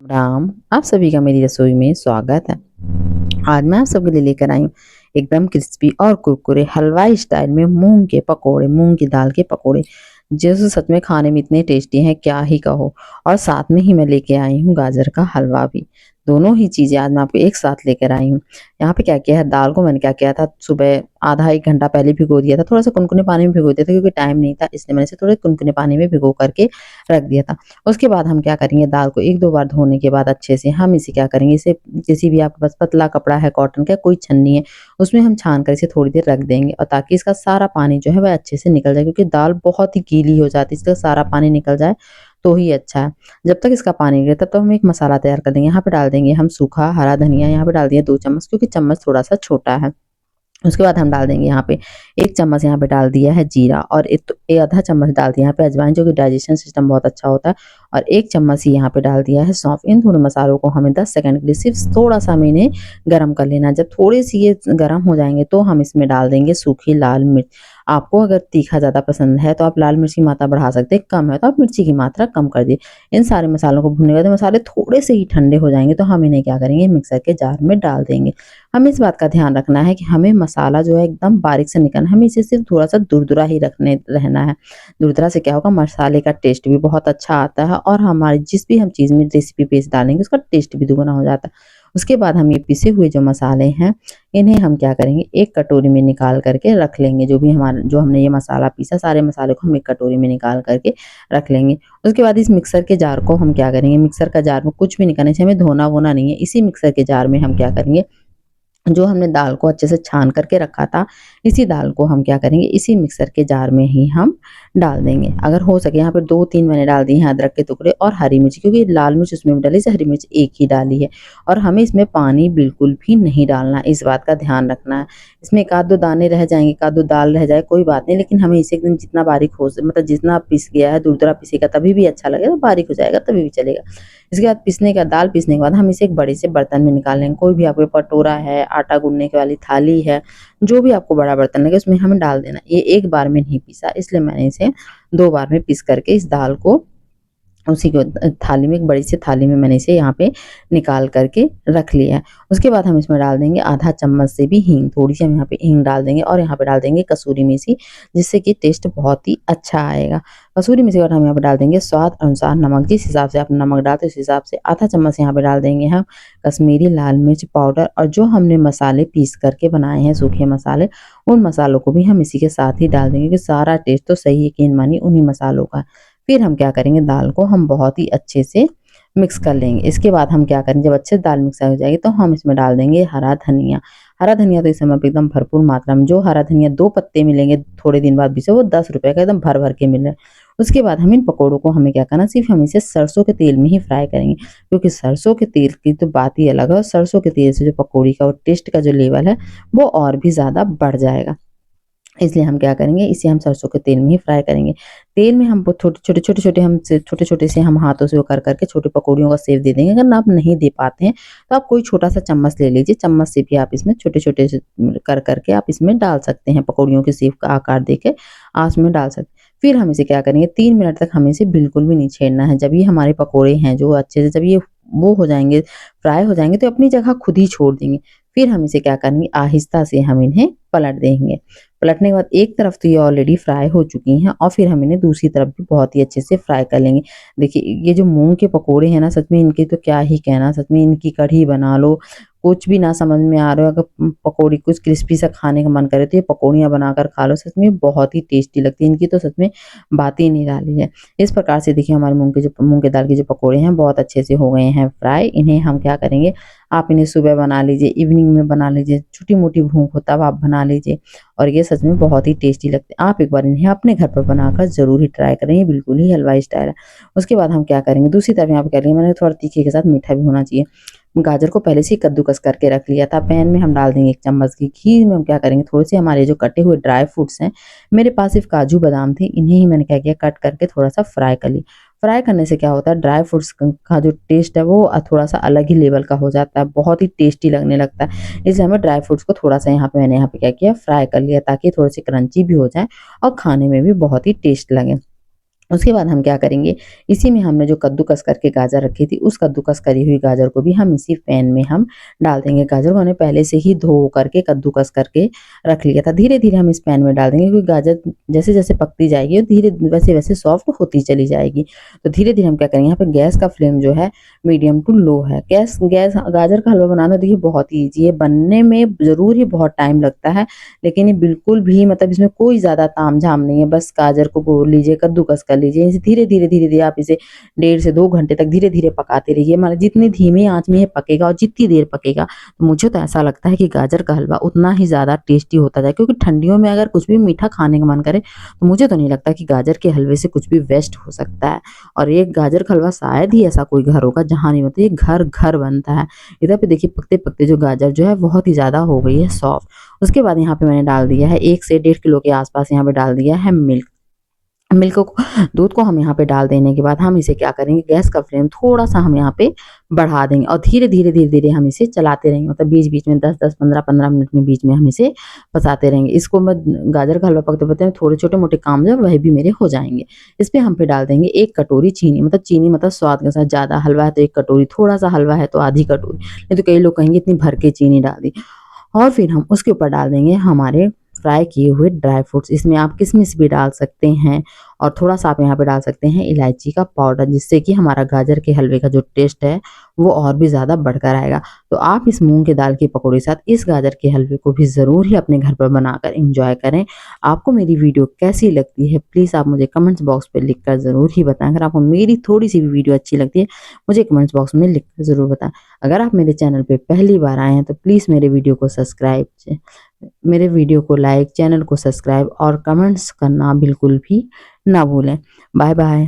राम, आप सभी का मेरी रसोई में स्वागत है। आज मैं आप सबके लिए लेकर आई हूँ एकदम क्रिस्पी और कुरकुरे हलवाई स्टाइल में मूंग के पकोड़े, मूंग की दाल के पकोड़े, जो सच में खाने में इतने टेस्टी हैं क्या ही कहो। और साथ में ही मैं लेके आई हूँ गाजर का हलवा भी। दोनों ही चीजें आज मैं आपको एक साथ लेकर आई हूँ। यहाँ पे क्या किया है, दाल को मैंने क्या किया था, सुबह आधा एक घंटा पहले भिगो दिया था, थोड़ा सा कुनकुने पानी में भिगो दिया था क्योंकि टाइम नहीं था, इसलिए मैंने इसे थोड़े कुनकुने पानी में भिगो करके रख दिया था। उसके बाद हम क्या करेंगे, दाल को 1-2 बार धोने के बाद अच्छे से हम इसे क्या करेंगे, इसे किसी भी आपके पास पतला कपड़ा है, कॉटन का कोई छन्नी है, उसमें हम छान कर इसे थोड़ी देर रख देंगे और ताकि इसका सारा पानी जो है वह अच्छे से निकल जाए, क्योंकि दाल बहुत ही गीली हो जाती है, इसका सारा पानी निकल जाए तो ही अच्छा है। जब तक इसका पानी निकले तब तक हम एक मसाला तैयार कर देंगे। यहाँ पे डाल देंगे हम सूखा हरा धनिया, यहाँ पे डाल दिए 2 चम्मच, क्योंकि चम्मच थोड़ा-सा छोटा है। उसके बाद हम डाल देंगे यहाँ पे 1 चम्मच यहाँ पे डाल दिया है जीरा, और आधा चम्मच डाल दिया यहाँ पे अजवाइन, जो कि डाइजेशन सिस्टम बहुत अच्छा होता है, और 1 चम्मच ही यहाँ पे डाल दिया है सौंफ। इन दोनों मसालों को हमें 10 सेकंड के लिए सिर्फ थोड़ा-सा हमें इन्हें गरम कर लेना है। जब थोड़ी-सी ये गरम हो जाएँगे तो हम इसमें डाल देंगे सूखी लाल मिर्च। आपको अगर तीखा ज़्यादा पसंद है तो आप लाल मिर्च की मात्रा बढ़ा सकते हैं, कम है तो आप मिर्ची की मात्रा कम कर दिए। इन सारे मसालों को भूनने के बाद मसाले थोड़े से ही ठंडे हो जाएँगे तो हम इन्हें क्या करेंगे, मिक्सर के जार में डाल देंगे। हमें इस बात का ध्यान रखना है कि हमें मसाला जो है एकदम बारीक से निकालना है, हमें इसे सिर्फ थोड़ा-सा दुरदुरा ही रखने रहना है। दुरदुरा से क्या होगा, मसाले का टेस्ट भी बहुत अच्छा आता है और हमारी जिस भी हम चीज़ में रेसिपी पेस्ट डालेंगे उसका टेस्ट भी दुगुना हो जाता है। उसके बाद हम ये पिसे हुए जो मसाले हैं, इन्हें हम क्या करेंगे, एक कटोरी में निकाल करके रख लेंगे। जो हमने ये मसाला पीसा, सारे मसाले को हम एक कटोरी में निकाल करके रख लेंगे। उसके बाद इस मिक्सर के जार को हम क्या करेंगे, मिक्सर का जार में कुछ भी नहीं करना है, इसे हमें धोना-वोना नहीं है। इसी मिक्सर के जार में हम क्या करेंगे, जो हमने दाल को अच्छे से छान करके रखा था, इसी दाल को हम क्या करेंगे, इसी मिक्सर के जार में ही हम डाल देंगे। अगर हो सके यहाँ पे 2-3 मैंने डाल दिए हैं अदरक के टुकड़े और हरी मिर्च, क्योंकि लाल मिर्च उसमें भी डली, हरी मिर्च एक ही डाली है। और हमें इसमें पानी बिल्कुल भी नहीं डालना, इस बात का ध्यान रखना है। इसमें 1 आध 2 दाने रह जाएँगे, 1 आध 2 दाल रह जाए कोई बात नहीं, लेकिन हमें इसे एकदम जितना बारीक हो मतलब जितना पिस गया है, दूर-दरा पिसेगा तभी भी अच्छा लगेगा, बारीक हो जाएगा तभी भी चलेगा। इसके बाद दाल पीसने के बाद हम इसे एक बड़े से बर्तन में निकाल लेंगे। कोई भी आपके कटोरा है, आटा गूँथने की वाली थाली है, जो भी आपको बड़ा बर्तन लगे उसमें हमें डाल देना। ये एक बार में नहीं पीसा, इसलिए मैंने इसे 2 बार में पीस करके इस दाल को उसी को थाली में, एक बड़ी सी थाली में मैंने इसे यहाँ पे निकाल करके रख लिया है। उसके बाद हम इसमें डाल देंगे आधा चम्मच से भी हींग, थोड़ी-सी हम यहाँ पे हींग डाल देंगे और यहाँ पे डाल देंगे कसूरी मेथी, जिससे कि टेस्ट बहुत ही अच्छा आएगा। कसूरी मेथी और हम यहाँ पे डाल देंगे स्वाद अनुसार नमक, जिस हिसाब से आप नमक डालते हो उस हिसाब से आधा चम्मच यहाँ पे डाल देंगे हम कश्मीरी लाल मिर्च पाउडर, और जो हमने मसाले पीस करके बनाए हैं सूखे मसाले, उन मसालों को भी हम इसी के साथ ही डाल देंगे, क्योंकि सारा टेस्ट तो सही यकीन मानिए उन्हीं मसालों का है। फिर हम क्या करेंगे, दाल को हम बहुत ही अच्छे से मिक्स कर लेंगे। इसके बाद हम क्या करेंगे, जब अच्छे से दाल मिक्स हो जाएगी तो हम इसमें डाल देंगे हरा धनिया। हरा धनिया तो इस समय पे एकदम भरपूर मात्रा में, जो हरा धनिया 2 पत्ते मिलेंगे थोड़े दिन बाद भी से, वो ₹10 का एकदम भर-भर के मिल रहा है। उसके बाद हम इन पकौड़ों को हमें क्या करना, सिर्फ़ हम इसे सरसों के तेल में ही फ्राई करेंगे, क्योंकि सरसों के तेल की तो बात ही अलग है, और सरसों के तेल से जो पकौड़ी का और टेस्ट का जो लेवल है, वो और भी ज़्यादा बढ़ जाएगा। इसलिए हम क्या करेंगे, इसे हम सरसों के तेल में ही फ्राई करेंगे। तेल में हम वो छोटे-छोटे से हम हाथों से वो कर के छोटी पकौड़ियों का शेप दे देंगे। अगर आप नहीं दे पाते हैं, तो आप कोई छोटा-सा चम्मच ले लीजिए, चम्मच से भी आप इसमें छोटे-छोटे से कर के आप इसमें डाल सकते हैं, पकौड़ियों के शेप का आकार देके आप इसमें डाल सकते हैं। फिर हम इसे क्या करेंगे, 3 मिनट तक हमें इसे बिल्कुल भी नहीं छेड़ना है। जब ये हमारे पकौड़े हैं जो अच्छे से जब ये वो हो जाएँगे, फ्राई हो जाएँगे, तो अपनी जगह खुद ही छोड़ देंगे। फिर हम इसे क्या करेंगे, आहिस्ता से हम इन्हें पलट देंगे। पलटने के बाद एक तरफ तो ये ऑलरेडी फ्राई हो चुकी हैं और फिर हम इन्हें दूसरी तरफ भी बहुत ही अच्छे से फ्राई कर लेंगे। देखिए, ये जो मूँग के पकोड़े हैं ना, सच में इनकी तो क्या ही कहना, सच में इनकी कढ़ी बना लो, कुछ भी ना समझ में आ रहा हो, अगर पकौड़ी कुछ क्रिस्पी सा खाने का मन करे तो ये पकौड़ियाँ बनाकर खा लो, सच में बहुत ही टेस्टी लगती है। इनकी तो सच में बात ही निराली है। इस प्रकार से देखिए हमारे मूँग की दाल के जो पकोड़े हैं बहुत अच्छे से हो गए हैं फ्राई। इन्हें हम क्या करेंगे, आप इन्हें सुबह बना लीजिए, इवनिंग में बना लीजिए, छोटी-मोटी भूख हो तब आप बना लीजिए, और ये सच में बहुत ही टेस्टी लगते हैं। आप एक बार इन्हें अपने घर पर बनाकर ज़रूर ही ट्राई करें, ये बिल्कुल ही हलवाई स्टाइल है। उसके बाद हम क्या करेंगे, दूसरी तरफ यहाँ पे क्या करेंगे, मैंने थोड़ा तीखे के साथ मीठा भी होना चाहिए। गाजर को पहले से ही कद्दूकस करके रख लिया था। पैन में हम डाल देंगे 1 चम्मच घी। घी में हम क्या करेंगे, थोड़े-से हमारे जो कटे हुए ड्राई फ्रूट्स हैं, मेरे पास सिर्फ़ काजू बादाम थे, इन्हें ही मैंने क्या किया, कट करके थोड़ा-सा फ्राई कर लिया। फ्राई करने से क्या होता है, ड्राई फ्रूट्स का जो टेस्ट है वो थोड़ा-सा अलग ही लेवल का हो जाता है, बहुत ही टेस्टी लगने लगता है। इसलिए हमें ड्राई फ्रूट्स को थोड़ा-सा मैंने यहाँ पे क्या किया, फ्राई कर लिया, ताकि थोड़े-से क्रंची भी हो जाएँ और खाने में भी बहुत ही टेस्ट लगे। उसके बाद हम क्या करेंगे, इसी में हमने जो कद्दूकस करके गाजर रखी थी, उस कद्दूकस करी हुई गाजर को भी हम इसी पैन में हम डाल देंगे। गाजर को हमने पहले से ही धो करके कद्दूकस करके रख लिया था। धीरे-धीरे हम इस पैन में डाल देंगे, क्योंकि गाजर जैसे-जैसे पकती जाएगी और धीरे वैसे-वैसे सॉफ्ट होती चली जाएगी। तो धीरे-धीरे हम क्या करेंगे, यहाँ पे गैस का फ्लेम जो है मीडियम टू लो है। गैस गैस गाजर का हलवा बनाना देखिए बहुत ही ईज़ी है, बनने में ज़रूर ही बहुत टाइम लगता है, लेकिन ये बिल्कुल भी मतलब इसमें कोई ज़्यादा तामझाम नहीं है। बस गाजर को भून लीजिए, कद्दूकस कर लीजिए, इसे धीरे-धीरे आप इसे 1.5 से 2 घंटे तक धीरे-धीरे पकाते रहिए। मतलब जितनी धीमी आँच में ये पकेगा और जितनी देर पकेगा, तो मुझे तो ऐसा लगता है कि गाजर का हलवा उतना ही ज़्यादा टेस्टी होता जाए, क्योंकि ठंडियों में अगर कुछ भी मीठा खाने का मन करे, तो मुझे तो नहीं लगता कि गाजर के हलवे से कुछ भी वेस्ट हो सकता है। और ये गाजर का हलवा शायद ही ऐसा कोई घर होगा जहाँ नहीं बनता, ये घर-घर बनता है। इधर पे देखिए पकते-पकते जो गाजर जो है बहुत ही ज़्यादा हो गई है सॉफ्ट। उसके बाद यहाँ पे मैंने डाल दिया है 1 से 1.5 किलो के आसपास यहाँ पे डाल दिया है मिल्क। मिल्क को दूध को हम यहाँ पे डाल देने के बाद हम इसे क्या करेंगे, गैस का फ्लेम थोड़ा-सा हम यहाँ पे बढ़ा देंगे और धीरे-धीरे हम इसे चलाते रहेंगे। मतलब बीच-बीच में 10-10, 15-15 मिनट में बीच में हम इसे पकाते रहेंगे। इसको मैं गाजर का हलवा पकते-पकते थोड़े छोटे-मोटे काम जो है वह भी मेरे हो जाएँगे। इस पे हम पे डाल देंगे 1 कटोरी चीनी मतलब स्वाद के साथ। ज़्यादा हलवा है तो 1 कटोरी, थोड़ा-सा हलवा है तो आधी कटोरी। नहीं तो कई लोग कहेंगे इतनी भर के चीनी डाल दी। और फिर हम उसके ऊपर डाल देंगे हमारे फ्राई किए हुए ड्राई फ्रूट्स। इसमें आप किशमिश भी डाल सकते हैं और थोड़ा-सा आप यहाँ पे डाल सकते हैं इलायची का पाउडर, जिससे कि हमारा गाजर के हलवे का जो टेस्ट है वो और भी ज़्यादा बढ़कर आएगा। तो आप इस मूँग की दाल की पकौड़े के साथ इस गाजर के हलवे को भी ज़रूर ही अपने घर पर बनाकर एन्जॉय करें। आपको मेरी वीडियो कैसी लगती है प्लीज़ आप मुझे कमेंट्स बॉक्स पे लिख कर ज़रूर ही बताएँ। अगर आपको मेरी थोड़ी-सी भी वीडियो अच्छी लगती है, मुझे कमेंट्स बॉक्स में लिख कर ज़रूर बताएँ। अगर आप मेरे चैनल पे पहली बार आए हैं तो प्लीज़ मेरे वीडियो को लाइक, चैनल को सब्सक्राइब और कमेंट्स करना बिल्कुल भी ना भूलें। Bye bye.